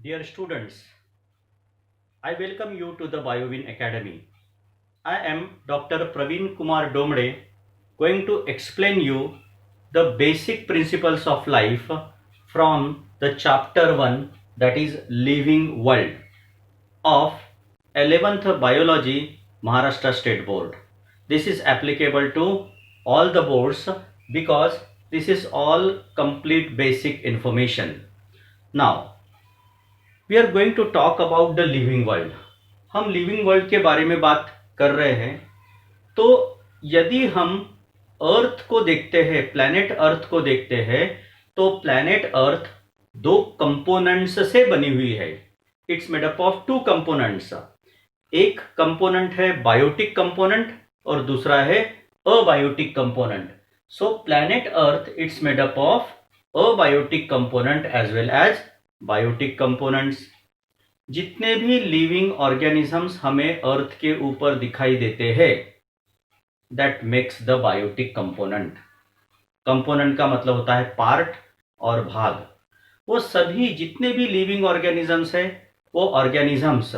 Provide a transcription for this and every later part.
Dear students, I welcome you to the BioWin Academy. I am Dr. Praveen Kumar Domde, going to explain you the basic principles of life from the chapter 1, that is Living World, of 11th Biology Maharashtra State Board. This is applicable to all the boards because this is all complete basic information. Now we are going to talk about the living world. हम living world के बारे में बात कर रहे हैं. तो यदि हम अर्थ को देखते हैं, प्लैनेट अर्थ को देखते हैं, तो प्लैनेट अर्थ दो कंपोनेंट्स से बनी हुई है. It's made up of two components. एक कंपोनेंट है बायोटिक कंपोनेंट और दूसरा है abiotic component. So planet Earth it's made up of abiotic component as well as biotic components. जितने भी लिविंग ऑर्गेनिजम्स हमें अर्थ के ऊपर दिखाई देते हैं, that makes the biotic component. Component का मतलब होता है पार्ट और भाग. वो सभी जितने भी लिविंग ऑर्गेनिजम्स है वो ऑर्गेनिजम्स,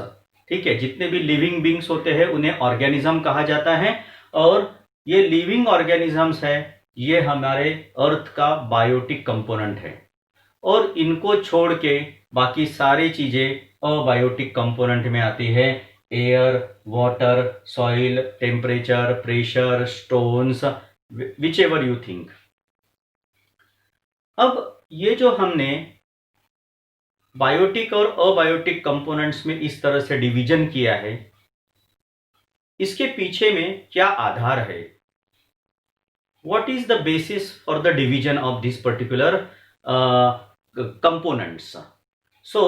ठीक है, जितने भी लिविंग बींग्स होते हैं उन्हें ऑर्गेनिज्म कहा जाता है. और ये लिविंग ऑर्गेनिजम्स है, ये हमारे अर्थ का बायोटिक कंपोनेंट है. और इनको छोड़ के बाकी सारी चीजें अबायोटिक कंपोनेंट में आती है. Air, water, soil, temperature, pressure, stones, which ever you think. अब ये जो हमने बायोटिक और अबायोटिक कंपोनेंट्स में इस तरह से डिवीजन किया है, इसके पीछे में क्या आधार है? What is the basis for the division of this particular components? So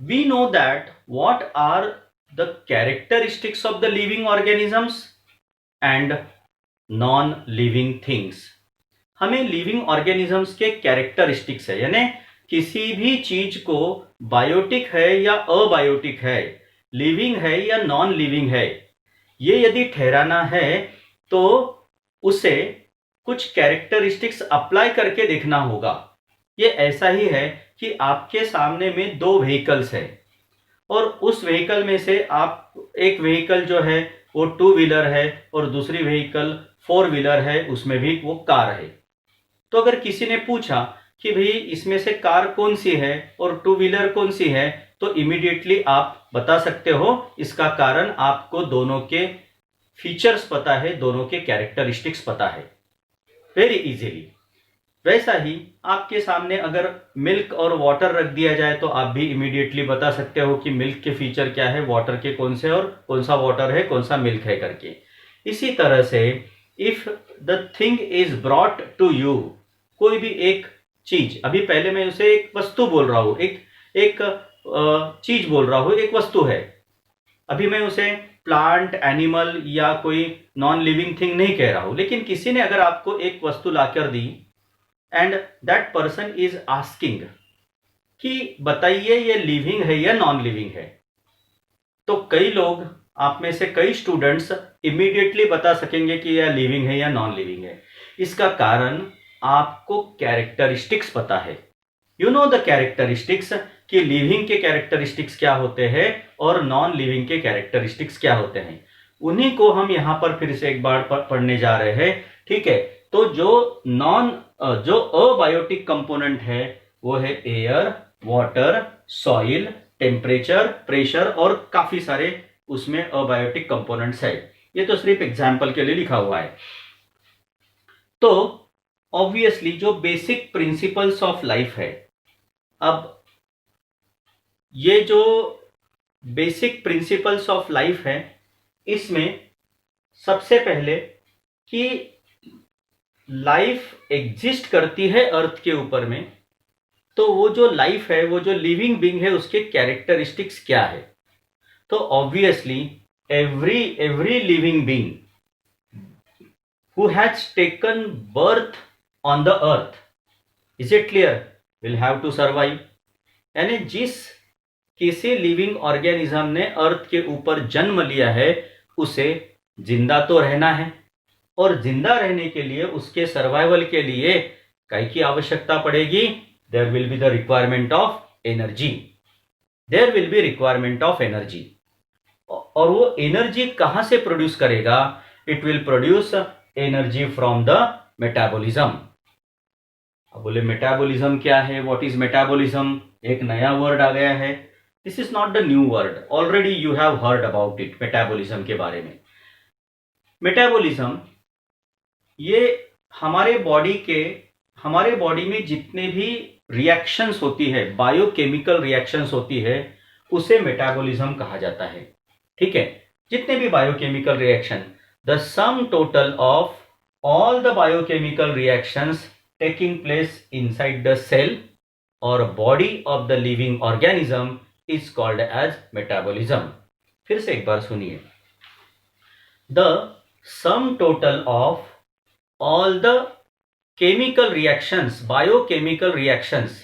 we know that what are the characteristics of the living organisms and non-living things. हमें living organisms के characteristics है, यानी किसी भी चीज को बायोटिक है या अबायोटिक है, लिविंग है या नॉन लिविंग है, ये यदि ठहराना है तो उसे कुछ कैरेक्टरिस्टिक्स अप्लाई करके देखना होगा. ये ऐसा ही है कि आपके सामने में दो व्हीकल्स है और उस व्हीकल में से आप एक व्हीकल जो है वो टू व्हीलर है और दूसरी व्हीकल फोर व्हीलर है, उसमें भी वो कार है. तो अगर किसी ने पूछा कि भाई इसमें से कार कौन सी है और टू व्हीलर कौन सी है, तो इमीडिएटली आप बता सकते हो. इसका कारण आपको दोनों के फीचर्स पता है, दोनों के कैरेक्टरिस्टिक्स पता है वेरी इजीली. वैसा ही आपके सामने अगर मिल्क और वाटर रख दिया जाए तो आप भी इमीडिएटली बता सकते हो कि मिल्क के फीचर क्या है, वाटर के कौन से और कौन सा वाटर है, कौन सा मिल्क है करके. इसी तरह से if the thing is brought to you, कोई भी एक चीज, अभी पहले मैं उसे एक वस्तु बोल रहा हूं, एक चीज बोल रहा हूं, एक वस्तु है. अभी मैं उसे प्लांट, एनिमल या कोई नॉन लिविंग थिंग नहीं कह रहा हूं. लेकिन किसी ने अगर आपको एक वस्तु लाकर दी and that person is asking कि बताइए ये लिविंग है या नॉन लिविंग है, तो कई लोग, आप में से कई स्टूडेंट्स इमीडिएटली बता सकेंगे कि यह लिविंग है या नॉन लिविंग है. इसका कारण आपको कैरेक्टरिस्टिक्स पता है. यू नो द कैरेक्टरिस्टिक्स, कि लिविंग के कैरेक्टरिस्टिक्स क्या होते हैं और नॉन लिविंग के कैरेक्टरिस्टिक्स क्या होते हैं. उन्हीं को हम यहां पर फिर से एक बार पढ़ने जा रहे हैं, ठीक है. तो जो अबायोटिक कंपोनेंट है वो है air, water, soil, temperature, pressure और काफी सारे उसमें अबायोटिक कंपोनेंट्स है. ये तो सिर्फ एग्जाम्पल के लिए लिखा हुआ है. तो ऑब्वियसली जो बेसिक प्रिंसिपल्स ऑफ लाइफ है, अब ये जो बेसिक प्रिंसिपल्स ऑफ लाइफ है, इसमें सबसे पहले कि लाइफ एग्जिस्ट करती है अर्थ के ऊपर में, तो वो जो लाइफ है, वो जो लिविंग बीइंग है, उसके कैरेक्टरिस्टिक्स क्या है. तो obviously every living being who has taken birth on the earth, is it clear, will have to survive. यानी जिस किसी लिविंग ऑर्गेनिज्म ने अर्थ के ऊपर जन्म लिया है, उसे जिंदा तो रहना है, और जिंदा रहने के लिए, उसके सर्वाइवल के लिए कई की आवश्यकता पड़ेगी. There will be the requirement of energy, there will be requirement of energy. और वो एनर्जी कहां से प्रोड्यूस करेगा? It will produce energy from the metabolism. अब बोले मेटाबॉलिज्म क्या है? What is metabolism? एक नया वर्ड आ गया है। This is not the new word, already you have heard about it, metabolism के बारे में। मेटाबॉलिज्म ये हमारे बॉडी में जितने भी रिएक्शंस होती है, बायोकेमिकल रिएक्शंस होती है, उसे मेटाबॉलिज्म कहा जाता है। ठीक है, जितने भी biochemical reaction, the sum total of all the biochemical reactions taking place inside the cell or body of the living organism is called as metabolism. फिर से एक बार सुनिए, the sum total of all the chemical reactions, biochemical reactions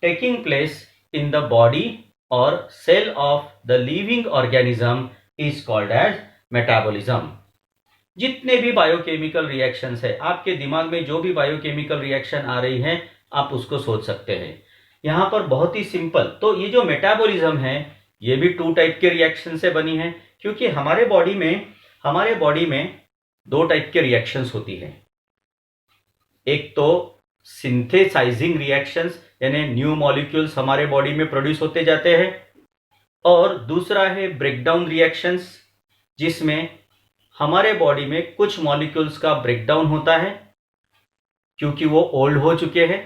taking place in the body or cell of the living organism is called as metabolism। जितने भी biochemical reactions है, आपके दिमाग में जो भी बायोकेमिकल रिएक्शन आ रही है, आप उसको सोच सकते हैं। यहां पर बहुत ही सिंपल, तो ये जो मेटाबॉलिज्म है ये भी 2 टाइप के रिएक्शन से बनी है, क्योंकि हमारे बॉडी में 2 टाइप के रिएक्शंस होती है। एक तो सिंथेसाइजिंग रिएक्शंस, यानी न्यू मॉलिक्यूल्स हमारे बॉडी में प्रोड्यूस होते जाते हैं, और दूसरा है ब्रेकडाउन रिएक्शंस, जिसमें हमारे बॉडी में कुछ मॉलिक्यूल्स का ब्रेकडाउन होता है क्योंकि वो ओल्ड हो चुके हैं,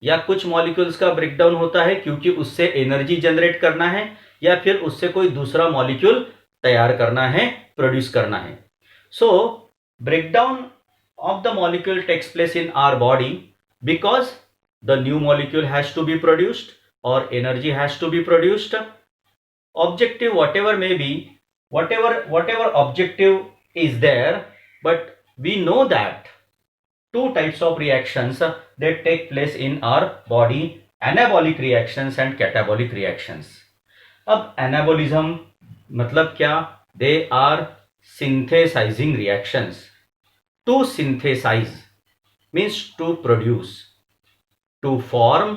या कुछ मॉलिक्यूल्स का ब्रेकडाउन होता है क्योंकि उससे एनर्जी जनरेट करना है, या फिर उससे कोई दूसरा मॉलिक्यूल तैयार करना है, प्रोड्यूस करना है। सो breakdown of the molecule takes place in our body because the new molecule has to be produced or energy has to be produced. Objective whatever may be, whatever objective is there, but we know that 2 types of reactions that take place in our body, anabolic reactions and catabolic reactions। अब anabolism मतलब क्या? They are synthesizing reactions। To synthesize means to produce, to form,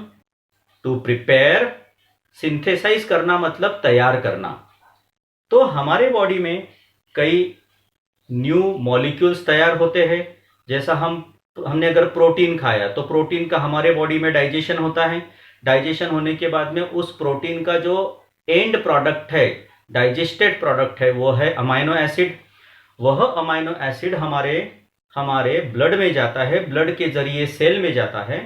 to prepare। synthesize करना मतलब तैयार करना। तो हमारे body में कई न्यू मॉलिक्यूल्स तैयार होते हैं। जैसा हमने अगर प्रोटीन खाया तो प्रोटीन का हमारे बॉडी में डाइजेशन होता है। डाइजेशन होने के बाद में उस प्रोटीन का जो एंड प्रोडक्ट है, डाइजेस्टेड प्रोडक्ट है, वो है अमाइनो एसिड। वह अमाइनो एसिड हमारे ब्लड में जाता है, ब्लड के जरिए सेल में जाता है,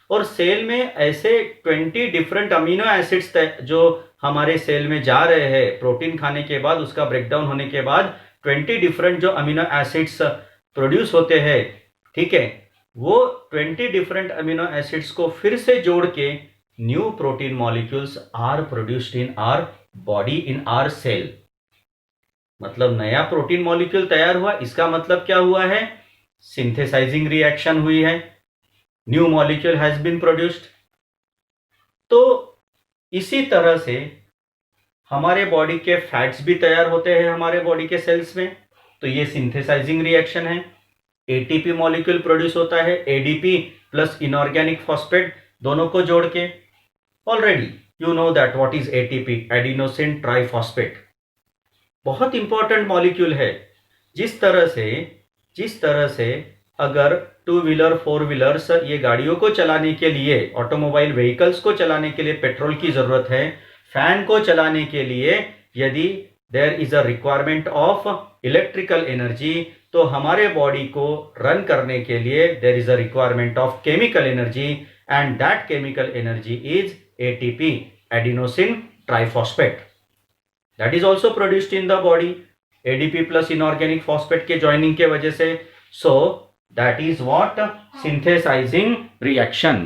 और सेल में ऐसे 20 डिफरेंट अमीनो एसिड्स जो हमारे सेल में जा रहे हैं प्रोटीन खाने के बाद, उसका ब्रेकडाउन होने के बाद 20 डिफरेंट जो अमीनो एसिड्स प्रोड्यूस होते हैं, ठीक है, वो 20 डिफरेंट अमीनो एसिड्स को फिर से जोड़ के new protein molecules are produced in our body, in our cell. मतलब नया प्रोटीन मॉलिक्यूल तैयार हुआ, इसका मतलब क्या हुआ है? सिंथेसाइजिंग रिएक्शन हुई है, new molecule has been produced. तो इसी तरह से हमारे बॉडी के फैट्स भी तैयार होते हैं हमारे बॉडी के सेल्स में, तो ये सिंथेसाइजिंग रिएक्शन है। एटीपी मॉलिक्यूल प्रोड्यूस होता है, एडीपी प्लस इनऑर्गेनिक फॉस्फेट दोनों को जोड़ के। Already you know that what is ATP, adenosine triphosphate. बहुत इंपॉर्टेंट मॉलिक्यूल है। जिस तरह से अगर 2 व्हीलर 4 व्हीलर्स, ये गाड़ियों को चलाने के लिए, ऑटोमोबाइल व्हीकल्स को चलाने के लिए पेट्रोल की जरूरत है, फैन को चलाने के लिए यदि there is a requirement of electrical energy, तो हमारे बॉडी को रन करने के लिए there is a requirement of chemical energy, and that chemical energy is ATP, adenosine triphosphate. That is also produced in the body, ADP plus inorganic phosphate के joining के वजह से। So that is what synthesizing reaction.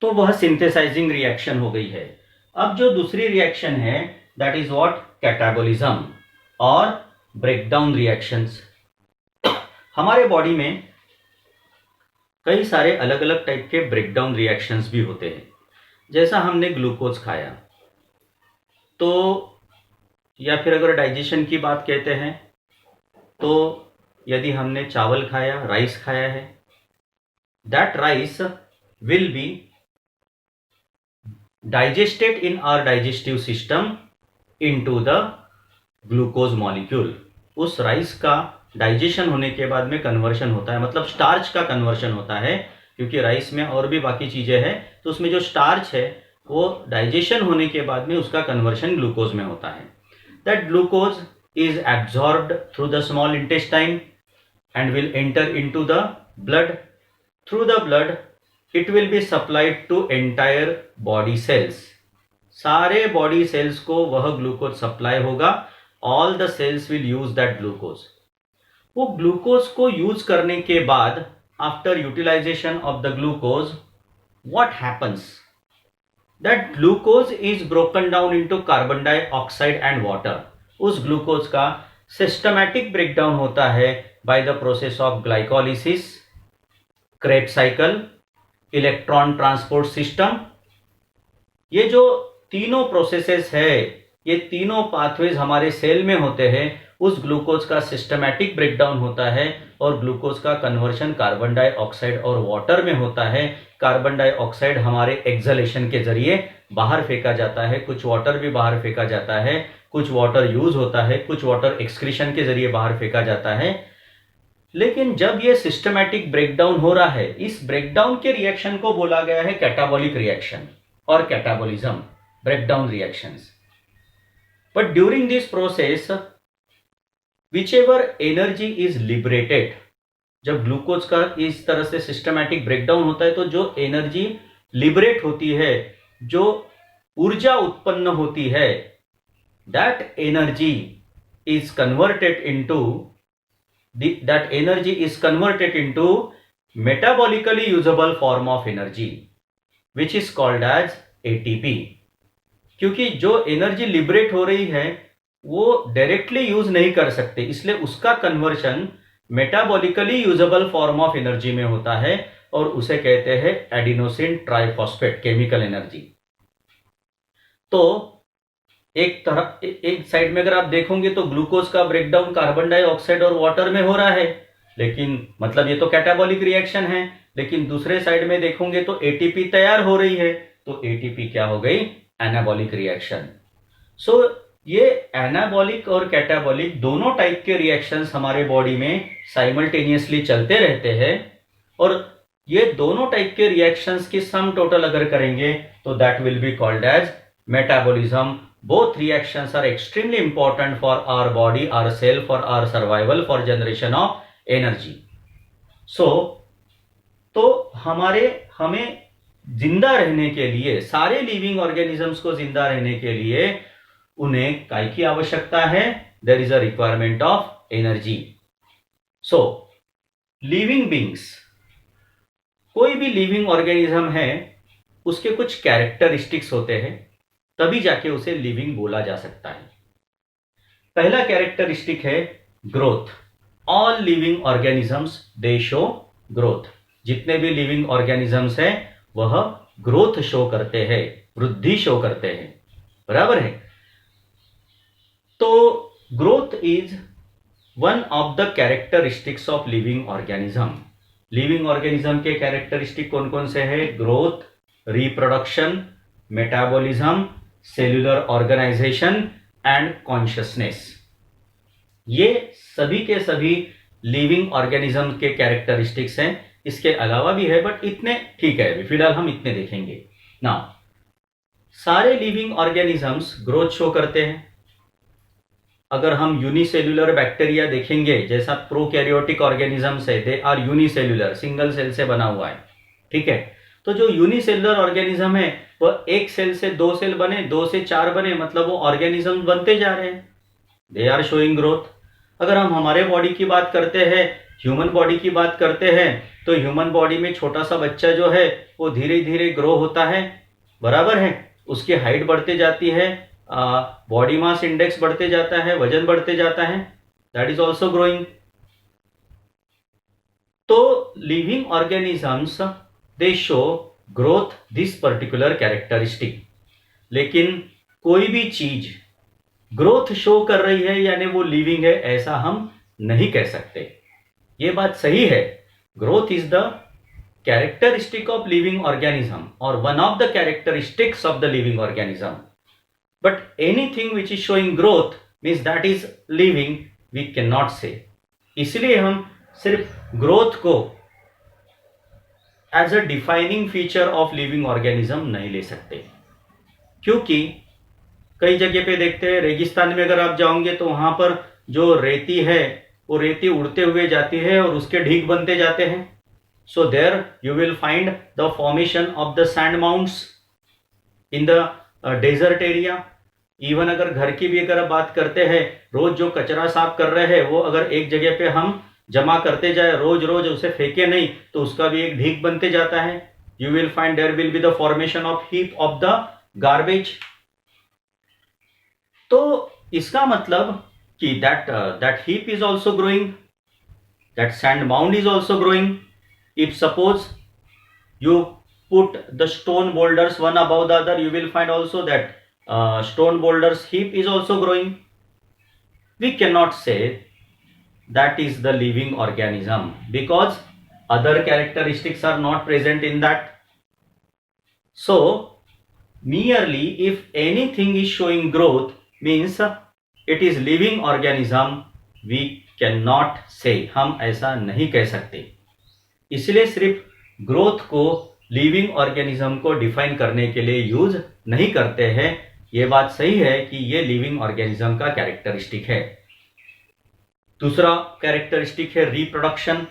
तो वह synthesising reaction हो गई है। अब जो दूसरी रिएक्शन है दैट इज व्हाट? कैटाबोलिज्म और ब्रेकडाउन रिएक्शंस। हमारे बॉडी में कई सारे अलग अलग टाइप के ब्रेकडाउन रिएक्शंस भी होते हैं। जैसा हमने ग्लूकोज खाया, तो या फिर अगर डाइजेशन की बात कहते हैं, तो यदि हमने चावल खाया, राइस खाया है, that rice will be digested in our digestive system into the glucose molecule. उस राइस का डाइजेशन होने के बाद में कन्वर्शन होता है, मतलब स्टार्च का कन्वर्शन होता है, क्योंकि राइस में और भी बाकी चीजें हैं, तो उसमें जो स्टार्च है वो डाइजेशन होने के बाद में उसका कन्वर्शन ग्लूकोज में होता है। That glucose is absorbed through the small intestine and will enter into the blood. Through the blood it will be supplied to entire body cells. सारे बॉडी सेल्स को वह ग्लूकोज सप्लाई होगा। All the cells will use that glucose. वो glucose को use करने के बाद after utilization of the glucose what happens, that glucose is broken down into carbon dioxide and water. उस ग्लूकोज का सिस्टमैटिक ब्रेकडाउन होता है by the process of glycolysis, Krebs cycle, electron transport system. ये जो तीनों प्रोसेसेस है, ये तीनों पाथवेज हमारे सेल में होते हैं। उस ग्लूकोज का सिस्टमैटिक ब्रेकडाउन होता है और ग्लूकोज का कन्वर्शन कार्बन डाइऑक्साइड और वाटर में होता है। कार्बन डाइऑक्साइड हमारे एक्सलेशन के जरिए बाहर फेंका जाता है, कुछ वाटर भी बाहर फेंका जाता है, कुछ वाटर यूज होता है, कुछ वाटर एक्सक्रीशन के जरिए बाहर फेंका जाता है। लेकिन जब ये सिस्टमैटिक ब्रेकडाउन हो रहा है, इस ब्रेकडाउन के रिएक्शन को बोला गया है कैटाबॉलिक रिएक्शन और catabolism, breakdown reactions. But during this process whichever energy is liberated, जब ग्लूकोज का इस तरह से सिस्टमैटिक ब्रेकडाउन होता है तो जो एनर्जी लिबरेट होती है, जो ऊर्जा उत्पन्न होती है, that energy is converted into metabolically usable form of energy which is called as ATP. क्योंकि जो एनर्जी लिबरेट हो रही है वो डायरेक्टली यूज नहीं कर सकते, इसलिए उसका conversion metabolically usable form of energy में होता है और उसे कहते हैं एडिनोसिन ट्राइफॉस्फेट केमिकल एनर्जी। तो एक साइड में अगर आप देखोगे तो ग्लूकोज का ब्रेकडाउन कार्बन डाइऑक्साइड और वाटर में हो रहा है, लेकिन मतलब ये तो कैटाबॉलिक रिएक्शन है। लेकिन दूसरे साइड में देखोगे तो एटीपी तैयार हो रही है, तो एटीपी क्या हो गई, एनाबॉलिक रिएक्शन। सो ये एनाबॉलिक और कैटाबॉलिक दोनों टाइप के रिएक्शंस हमारे बॉडी में साइमल्टेनियसली चलते रहते हैं, और ये दोनों टाइप के रिएक्शंस की सम टोटल अगर करेंगे तो that will be called as metabolism. Both reactions are extremely important for our body, our cell, for our survival, for generation of energy. So तो हमें जिंदा रहने के लिए, सारे लिविंग ऑर्गेनिजम्स को जिंदा रहने के लिए उन्हें काय की आवश्यकता है, there is a requirement of energy. So living beings, कोई भी लिविंग ऑर्गेनिज्म है उसके कुछ कैरेक्टरिस्टिक्स होते हैं, तभी जाके उसे लिविंग बोला जा सकता है। पहला कैरेक्टरिस्टिक है growth. All living organisms they show growth. जितने भी लिविंग ऑर्गेनिजम्स हैं वह ग्रोथ शो करते हैं, वृद्धि शो करते हैं, बराबर है। तो growth is one of the characteristics of living organism. Living organism के कैरेक्टरिस्टिक कौन कौन से हैं? Growth, reproduction, metabolism, cellular organization and consciousness. ये सभी के सभी लिविंग ऑर्गेनिज्म के कैरेक्टरिस्टिक्स हैं। इसके अलावा भी है बट इतने ठीक है, फिलहाल हम इतने देखेंगे ना। सारे लिविंग ऑर्गेनिजम्स ग्रोथ शो करते हैं। अगर हम यूनिसेल्यूलर बैक्टीरिया देखेंगे, जैसा प्रोकैरियोटिक ऑर्गेनिजम्स है, they are unicellular, single cell से बना हुआ है, ठीक है। तो जो यूनिसेल्यूलर ऑर्गेनिज्म है वह एक सेल से दो सेल बने, दो से चार बने, मतलब वो ऑर्गेनिज्म बनते जा रहे हैं, दे आर शोइंग ग्रोथ। अगर हम हमारे बॉडी की बात करते हैं, ह्यूमन बॉडी की बात करते हैं, तो ह्यूमन बॉडी में छोटा सा बच्चा जो है वो धीरे धीरे ग्रो होता है, बराबर है। उसकी हाइट बढ़ते जाती है, बॉडी मास इंडेक्स बढ़ते जाता है, वजन बढ़ते जाता है, दैट इज ऑल्सो ग्रोइंग। तो living organisms they show growth, this particular characteristic. लेकिन कोई भी चीज ग्रोथ शो कर रही है यानी वो लिविंग है, ऐसा हम नहीं कह सकते। ये बात सही है, growth is the characteristic of living organism or one of the characteristics of the living organism. But anything which is showing growth means that is living, we cannot say. इसलिए हम सिर्फ ग्रोथ को as a defining feature of living organism नहीं ले सकते, क्योंकि कई जगह पे देखते हैं रेगिस्तान में अगर आप जाओगे तो वहां पर जो रेती है वो रेती उड़ते हुए जाती है और उसके ढीक बनते जाते हैं. So there you will find the formation of the sand mounts in the desert area. Even अगर घर की भी अगर बात करते हैं, रोज जो कचरा साफ कर रहे हैं वो अगर एक जगह पे हम जमा करते जाए, रोज रोज उसे फेंके नहीं, तो उसका भी एक ढीक बनते जाता है. You will find there will be the formation of heap of the garbage. तो इसका मतलब कि that heap is also growing, that sand mound is also growing. If suppose you put the stone boulders one above the other, you will find also that stone boulders heap is also growing. We cannot say that is the living organism because other characteristics are not present in that. So merely if anything is showing growth means it is living organism, we cannot say, हम ऐसा नहीं कह सकते. इसलिए सिर्फ growth को living organism को define करने के लिए यूज नहीं करते हैं. यह बात सही है कि यह लिविंग ऑर्गेनिज्म का कैरेक्टरिस्टिक है. दूसरा कैरेक्टरिस्टिक है reproduction.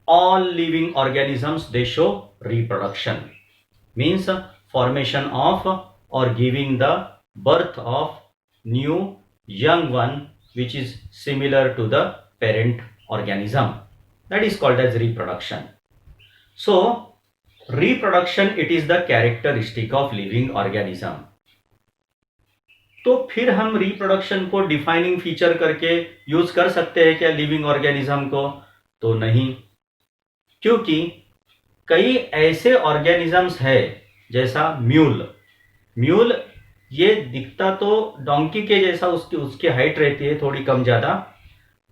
All living organisms they show reproduction, means formation of or giving the birth of new young one which is similar to the parent organism. That is called as reproduction. So reproduction it is the characteristic of living organism. तो फिर हम reproduction को defining feature करके use कर सकते हैं क्या living organism को? तो नहीं, क्योंकि कई ऐसे ऑर्गेनिजम्स है जैसा म्यूल ये दिखता तो डोंकी के जैसा, उसकी हाइट रहती है थोड़ी कम ज्यादा,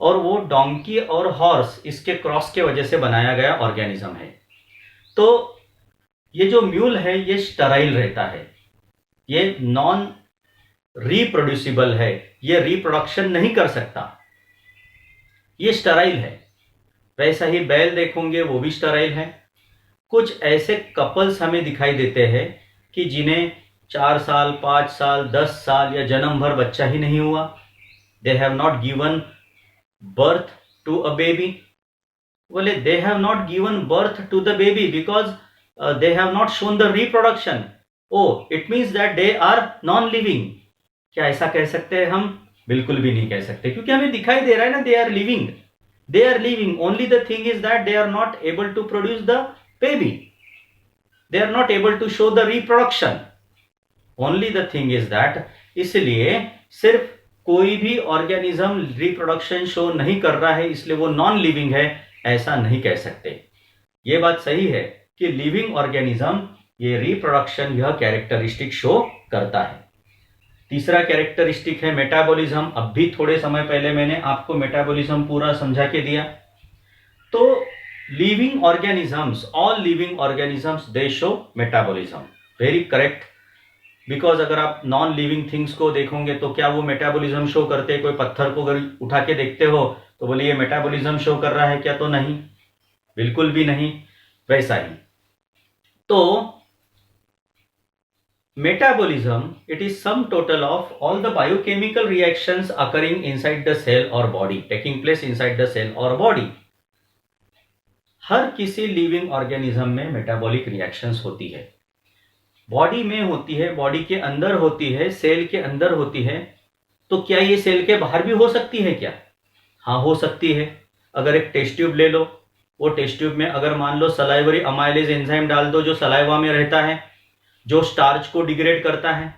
और वो डोंकी और हॉर्स इसके क्रॉस के वजह से बनाया गया ऑर्गेनिज्म है. तो ये जो म्यूल है ये स्टराइल रहता है, ये नॉन रिप्रोड्यूसिबल है, ये रिप्रोडक्शन नहीं कर सकता, ये स्टराइल है. वैसा ही बैल देखोगे वो भी स्टराइल है. कुछ ऐसे कपल्स हमें दिखाई देते हैं कि जिन्हें 4 साल 5 साल 10 साल या जन्म भर बच्चा ही नहीं हुआ. They have not given birth to a baby. बोले they have not given birth to the baby because they have not shown the reproduction. Oh, it means that they are non-living. क्या ऐसा कह सकते हैं हम? बिल्कुल भी नहीं कह सकते, क्योंकि हमें दिखाई दे रहा है ना, they are living. They are living. Only the thing is that they are not able to produce the baby. They are not able to show the reproduction. Only the thing is that, इसलिए सिर्फ कोई भी organism reproduction show नहीं कर रहा है इसलिए वो नॉन लिविंग है, ऐसा नहीं कह सकते. ये बात सही है कि लिविंग ऑर्गेनिज्म ये रिप्रोडक्शन यह कैरेक्टरिस्टिक शो करता है. तीसरा कैरेक्टरिस्टिक है मेटाबॉलिज्म. अब भी थोड़े समय पहले मैंने आपको मेटाबॉलिज्म पूरा समझा के दिया. तो living organisms, all living organisms they show metabolism. Very correct, because अगर आप नॉन लिविंग थिंग्स को देखोगे तो क्या वो मेटाबॉलिज्म शो करते हैं? कोई पत्थर को अगर उठा के देखते हो तो बोलिए मेटाबॉलिज्म शो कर रहा है क्या? तो नहीं, बिल्कुल भी नहीं. वैसा ही तो metabolism, it is sum total of all the biochemical reactions occurring inside the cell or body, taking place inside the cell or body. हर किसी लिविंग ऑर्गेनिज्म में मेटाबॉलिक रिएक्शंस होती है, बॉडी में होती है, बॉडी के अंदर होती है, सेल के अंदर होती है. तो क्या ये सेल के बाहर भी हो सकती है क्या? हाँ, हो सकती है. अगर एक टेस्ट ट्यूब ले लो, वो टेस्ट ट्यूब में अगर मान लो सलाइवरी अमाइलेज एंजाइम डाल दो जो सलाइवा में रहता है, जो स्टार्च को डिग्रेड करता है,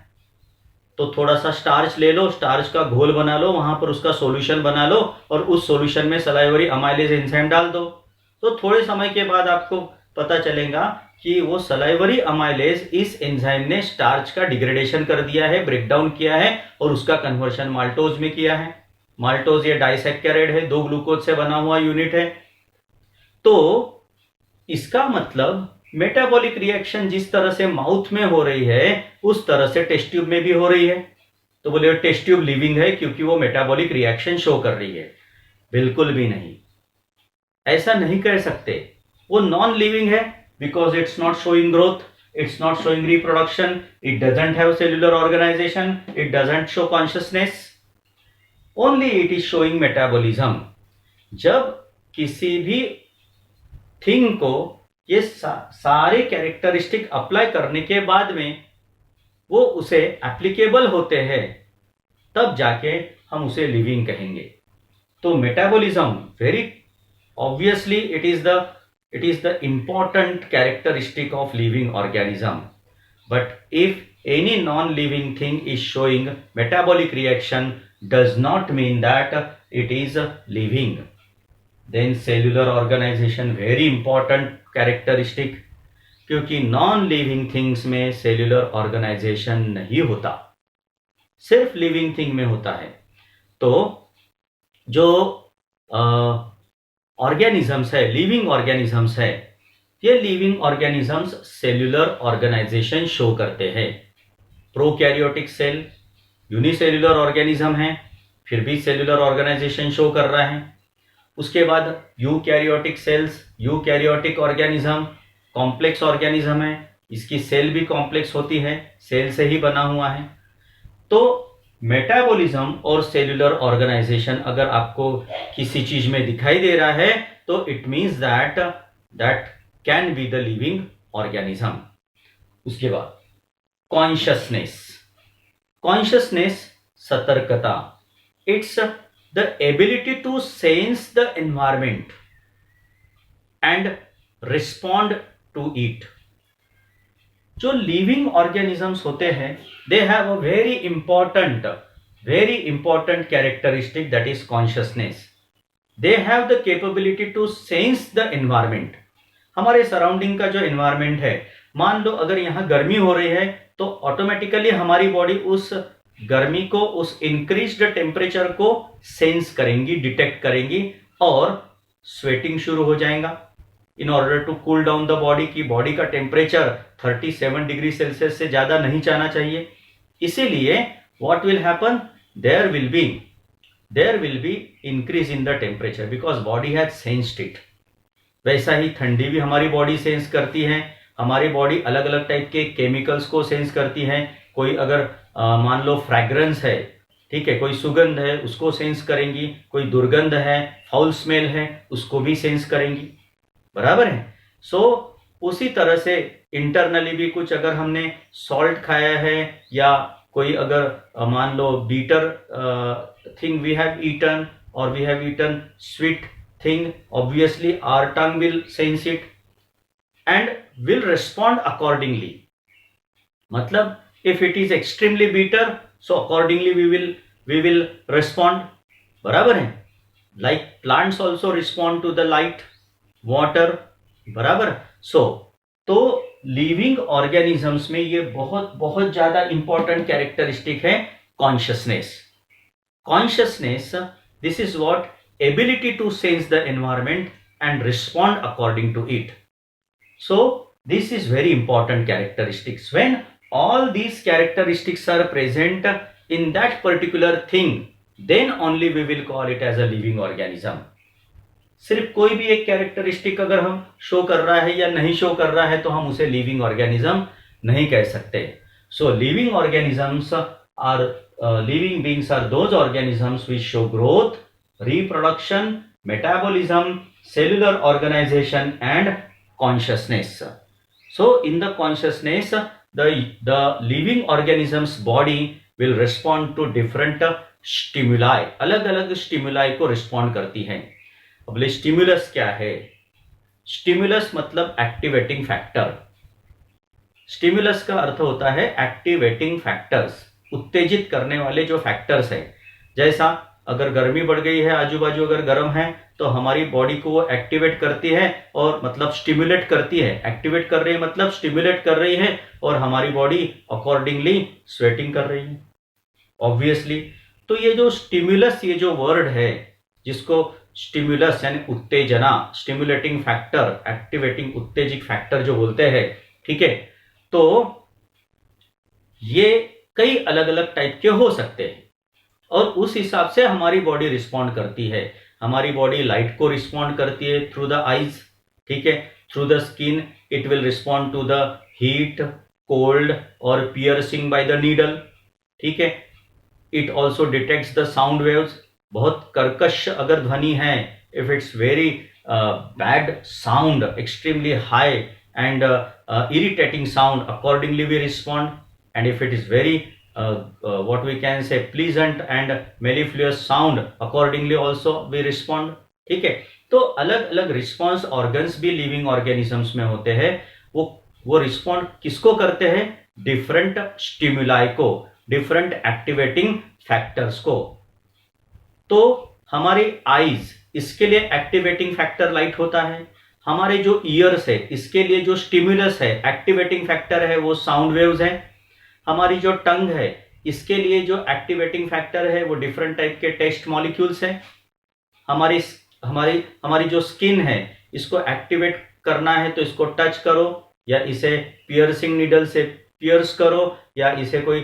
तो थोड़ा सा स्टार्च ले लो, स्टार्च का घोल बना लो, वहां पर उसका सॉल्यूशन बना लो और उस सॉल्यूशन में सलाइवरी अमाइलेज एंजाइम डाल दो. तो थोड़े समय के बाद आपको पता चलेगा कि वो सलाइवरी अमाइलेज इस एंजाइम ने स्टार्च का डिग्रेडेशन कर दिया है, ब्रेकडाउन किया है और उसका कन्वर्शन माल्टोज में किया है. माल्टोज ये डाइसैकेराइड है, 2 ग्लूकोज से बना हुआ यूनिट है. तो इसका मतलब मेटाबॉलिक रिएक्शन जिस तरह से माउथ में हो रही है उस तरह से टेस्ट ट्यूब में भी हो रही है। तो बोले टेस्ट ट्यूब लिविंग है क्योंकि वो मेटाबॉलिक रिएक्शन शो कर रही है। बिल्कुल भी नहीं, ऐसा नहीं कह सकते। वो नॉन लिविंग है because it's not showing growth, it's not showing reproduction, it doesn't have cellular organization, it doesn't show consciousness, only it is showing metabolism. जब किसी भी थिंग को ये सारे कैरेक्टरिस्टिक अप्लाई करने के बाद में वो उसे एप्लीकेबल होते हैं, तब जाके हम उसे लिविंग कहेंगे। तो metabolism very obviously it is the important characteristic of living organism. But if any non-living thing is showing metabolic reaction, does not mean that it is living. Then cellular organization very important characteristic, क्योंकि non living things में cellular organisation नहीं होता, सिर्फ living thing में होता है। तो जो ऑर्गेनिजम्स है, लिविंग ऑर्गेनिजम्स है, ये living organisms cellular organization show करते हैं। प्रोकैरियोटिक सेल यूनिसेल्यूलर ऑर्गेनिज्म है, फिर भी सेल्यूलर ऑर्गेनाइजेशन शो कर रहा है। उसके बाद eukaryotic cells, eukaryotic organism complex organism है, इसकी सेल भी कॉम्प्लेक्स होती है, सेल से ही बना हुआ है। तो मेटाबॉलिज्म और सेल्यूलर ऑर्गेनाइजेशन अगर आपको किसी चीज में दिखाई दे रहा है तो it means that can be the living organism. उसके बाद कॉन्शियसनेस सतर्कता, it's the ability to sense the environment and respond to it. जो लिविंग ऑर्गेनिजम्स होते हैं they have a very important characteristic that is consciousness. They have the capability to sense the environment. हमारे surrounding का जो environment है, मान लो अगर यहां गर्मी हो रही है तो ऑटोमेटिकली हमारी बॉडी उस गर्मी को, उस इंक्रीज्ड टेम्परेचर को सेंस करेंगी, डिटेक्ट करेंगी और स्वेटिंग शुरू हो जाएगा। In order to cool down the body, की बॉडी का टेम्परेचर 37 डिग्री सेल्सियस से ज्यादा नहीं जाना चाहिए। इसीलिए what will happen, there will be increase in the temperature because body has sensed it. वैसा ही ठंडी भी हमारी बॉडी सेंस करती है। हमारी बॉडी अलग अलग टाइप के केमिकल्स को सेंस करती है। कोई अगर मान लो फ्रैग्रेंस है, ठीक है, कोई सुगंध है उसको सेंस करेंगी, कोई दुर्गंध है, फाउल स्मेल है, उसको भी सेंस करेंगी, बराबर है। सो उसी तरह से इंटरनली भी कुछ अगर हमने सॉल्ट खाया है या कोई अगर मान लो bitter thing we have eaten or we have eaten sweet thing, obviously our tongue will sense it and will respond accordingly. मतलब if it is extremely bitter, so accordingly we will respond, बराबर है। Like plants also respond to the light, water, बराबर। So तो living organisms में ये बहुत ज्यादा important characteristic है consciousness. This is what ability to sense the environment and respond according to it. So this is very important characteristics. When all these characteristics are present in that particular thing, then only we will call it as a living organism. सिर्फ कोई भी एक characteristic अगर हम show कर रहा है या नहीं शो कर रहा है तो हम उसे लिविंग ऑर्गेनिज्म नहीं कह सकते। So living organisms are living beings are those organisms which show growth, reproduction, metabolism, cellular organization and consciousness. So in the consciousness, the living organism's body will respond to different stimuli. अलग अलग stimuli को respond करती है। अब ले stimulus क्या है? Stimulus मतलब activating factor. Stimulus का अर्थ होता है activating factors, उत्तेजित करने वाले जो फैक्टर्स है। जैसा अगर गर्मी बढ़ गई है, आजू बाजू अगर गर्म है तो हमारी बॉडी को वो एक्टिवेट करती है और मतलब स्टिमुलेट करती है। एक्टिवेट कर रही है मतलब स्टिमुलेट कर रही है और हमारी बॉडी अकॉर्डिंगली स्वेटिंग कर रही है ऑब्वियसली। तो ये जो स्टिमुलस, ये जो वर्ड है, जिसको स्टिमुलस यानी उत्तेजना, स्टिमुलेटिंग फैक्टर, एक्टिवेटिंग उत्तेजिक फैक्टर जो बोलते हैं, ठीक है। तो ये कई अलग अलग टाइप के हो सकते हैं और उस हिसाब से हमारी बॉडी रिस्पॉन्ड करती है। हमारी बॉडी लाइट को रिस्पॉन्ड करती है थ्रू द आईज, ठीक है। Through the skin it will respond to the heat, cold और पियर्सिंग बाय द नीडल, ठीक है। It also detects the sound waves. बहुत कर्कश अगर ध्वनि है, if it's very bad sound, extremely high and irritating sound, accordingly we respond. And if it is very what we can say pleasant and mellifluous sound, accordingly also we respond, ठीक है। तो अलग अलग रिस्पॉन्स ऑर्गन्स भी living organisms में होते हैं। वो रिस्पॉन्ड किसको करते हैं? डिफरेंट स्टिमुलाई को, डिफरेंट एक्टिवेटिंग फैक्टर्स को। तो हमारी आईज, इसके लिए एक्टिवेटिंग फैक्टर लाइट होता है। हमारे जो ईयर्स है, इसके लिए जो स्टिमुलस है, एक्टिवेटिंग फैक्टर है, वो साउंड वेव्स है। हमारी जो टंग है, इसके लिए जो एक्टिवेटिंग फैक्टर है वो डिफरेंट टाइप के टेस्ट मॉलिक्यूल्स है। हमारी हमारी हमारी जो स्किन है, इसको एक्टिवेट करना है तो इसको टच करो या इसे पियर्सिंग नीडल से पियर्स करो या इसे कोई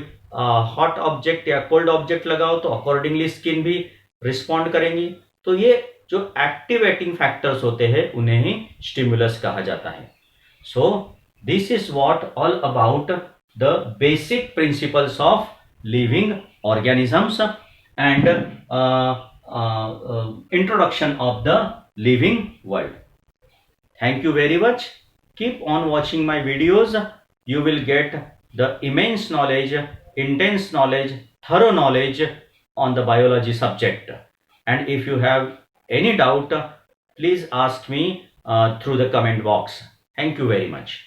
हॉट ऑब्जेक्ट या कोल्ड ऑब्जेक्ट लगाओ तो अकॉर्डिंगली स्किन भी रिस्पॉन्ड करेंगी। तो ये जो एक्टिवेटिंग फैक्टर्स होते हैं उन्हें ही स्टिमुलस कहा जाता है। So this is what all about the basic principles of living organisms and introduction of the living world. Thank you very much. Keep on watching my videos. You will get the immense knowledge, intense knowledge, thorough knowledge on the biology subject. And if you have any doubt, please ask me through the comment box. Thank you very much.